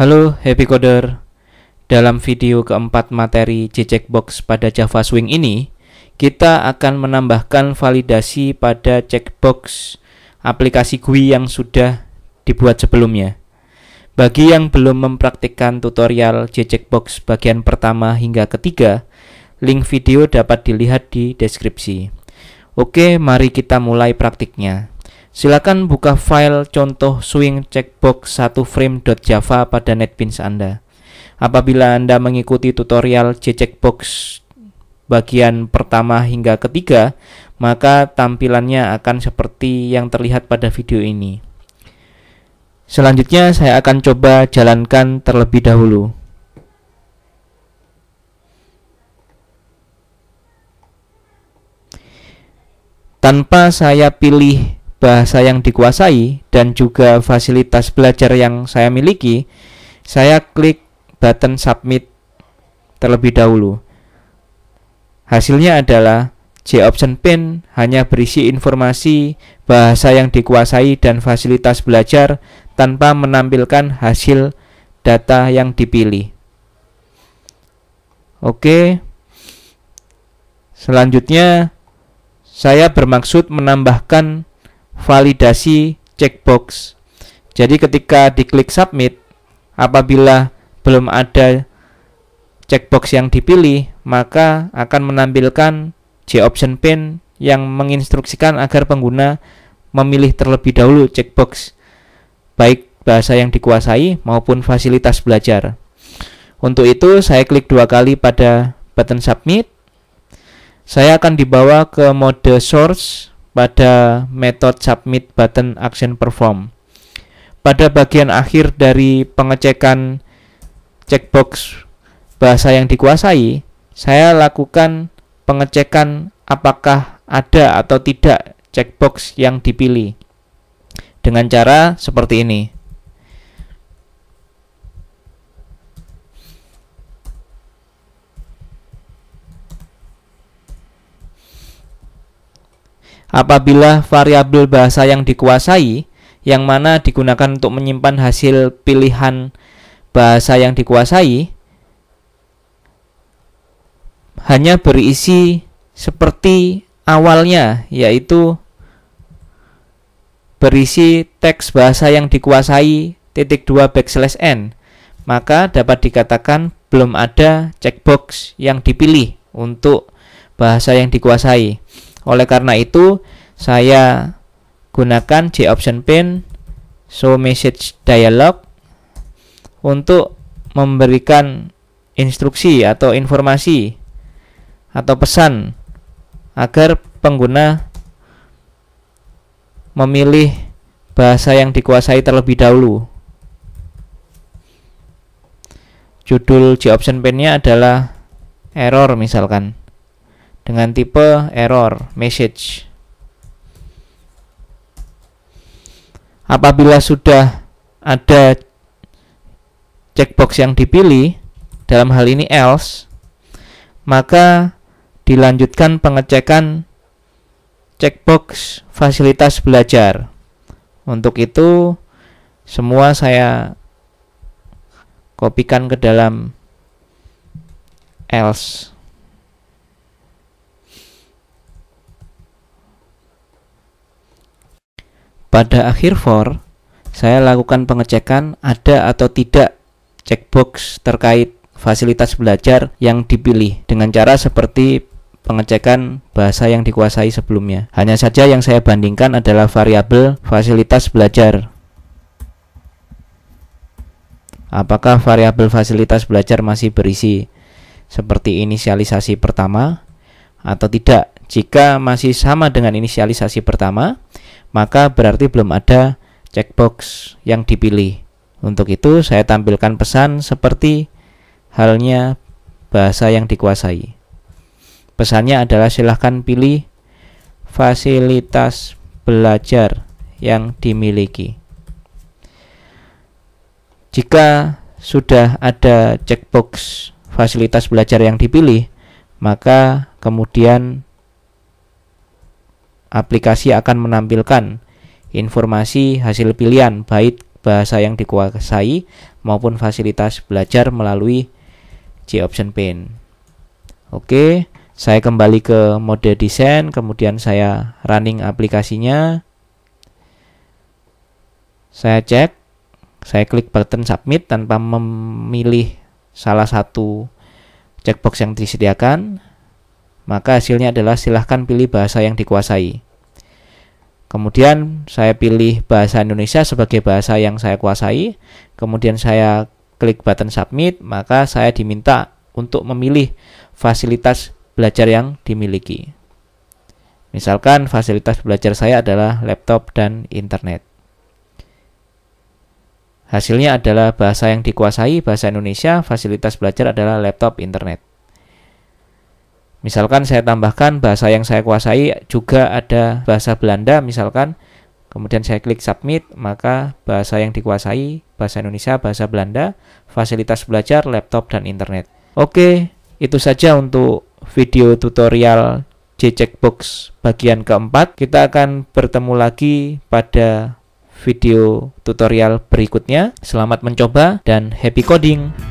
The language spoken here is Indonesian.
Halo Happy Coder. Dalam video keempat materi checkbox pada Java Swing ini, kita akan menambahkan validasi pada checkbox aplikasi GUI yang sudah dibuat sebelumnya. Bagi yang belum mempraktikkan tutorial checkbox bagian pertama hingga ketiga, link video dapat dilihat di deskripsi. Oke, mari kita mulai praktiknya. Silakan buka file contoh swing checkbox 1frame.java pada NetBeans Anda. Apabila Anda mengikuti tutorial checkbox bagian pertama hingga ketiga, maka tampilannya akan seperti yang terlihat pada video ini. Selanjutnya saya akan coba jalankan terlebih dahulu. Tanpa saya pilih bahasa yang dikuasai dan juga fasilitas belajar yang saya miliki, saya klik button submit terlebih dahulu. Hasilnya adalah JOptionPane hanya berisi informasi bahasa yang dikuasai dan fasilitas belajar tanpa menampilkan hasil data yang dipilih. Oke. Selanjutnya saya bermaksud menambahkan validasi checkbox. Jadi ketika diklik submit, apabila belum ada checkbox yang dipilih, maka akan menampilkan JOptionPane yang menginstruksikan agar pengguna memilih terlebih dahulu checkbox, baik bahasa yang dikuasai maupun fasilitas belajar. Untuk itu saya klik dua kali pada button submit. Saya akan dibawa ke mode source pada method submit button action perform. Pada bagian akhir dari pengecekan checkbox bahasa yang dikuasai, saya lakukan pengecekan apakah ada atau tidak checkbox yang dipilih dengan cara seperti ini. Apabila variabel bahasa yang dikuasai, yang mana digunakan untuk menyimpan hasil pilihan bahasa yang dikuasai, hanya berisi seperti awalnya, yaitu berisi teks bahasa yang dikuasai _2 \n, maka dapat dikatakan belum ada checkbox yang dipilih untuk bahasa yang dikuasai. Oleh karena itu, saya gunakan JOptionPane show message dialog untuk memberikan instruksi atau informasi atau pesan agar pengguna memilih bahasa yang dikuasai terlebih dahulu. Judul JOptionPane-nya adalah error misalkan, dengan tipe error message. Apabila sudah ada checkbox yang dipilih, dalam hal ini else, maka dilanjutkan pengecekan checkbox fasilitas belajar. Untuk itu semua saya kopikan ke dalam else. Pada akhir for, saya lakukan pengecekan ada atau tidak checkbox terkait fasilitas belajar yang dipilih dengan cara seperti pengecekan bahasa yang dikuasai sebelumnya. Hanya saja yang saya bandingkan adalah variabel fasilitas belajar. Apakah variabel fasilitas belajar masih berisi seperti inisialisasi pertama atau tidak? Jika masih sama dengan inisialisasi pertama, maka berarti belum ada checkbox yang dipilih. Untuk itu saya tampilkan pesan seperti halnya bahasa yang dikuasai. Pesannya adalah silahkan pilih fasilitas belajar yang dimiliki. Jika sudah ada checkbox fasilitas belajar yang dipilih, maka kemudian aplikasi akan menampilkan informasi hasil pilihan baik bahasa yang dikuasai maupun fasilitas belajar melalui JOptionPaint. Oke, saya kembali ke mode desain, kemudian saya running aplikasinya. Saya cek, saya klik button submit tanpa memilih salah satu checkbox yang disediakan, maka hasilnya adalah silahkan pilih bahasa yang dikuasai. Kemudian saya pilih bahasa Indonesia sebagai bahasa yang saya kuasai. Kemudian saya klik button submit, maka saya diminta untuk memilih fasilitas belajar yang dimiliki. Misalkan fasilitas belajar saya adalah laptop dan internet. Hasilnya adalah bahasa yang dikuasai, bahasa Indonesia, fasilitas belajar adalah laptop, internet. Misalkan saya tambahkan bahasa yang saya kuasai juga ada bahasa Belanda misalkan, kemudian saya klik submit, maka bahasa yang dikuasai, bahasa Indonesia, bahasa Belanda, fasilitas belajar, laptop, dan internet. Oke, itu saja untuk video tutorial JCheckbox bagian keempat. Kita akan bertemu lagi pada video tutorial berikutnya. Selamat mencoba dan happy coding!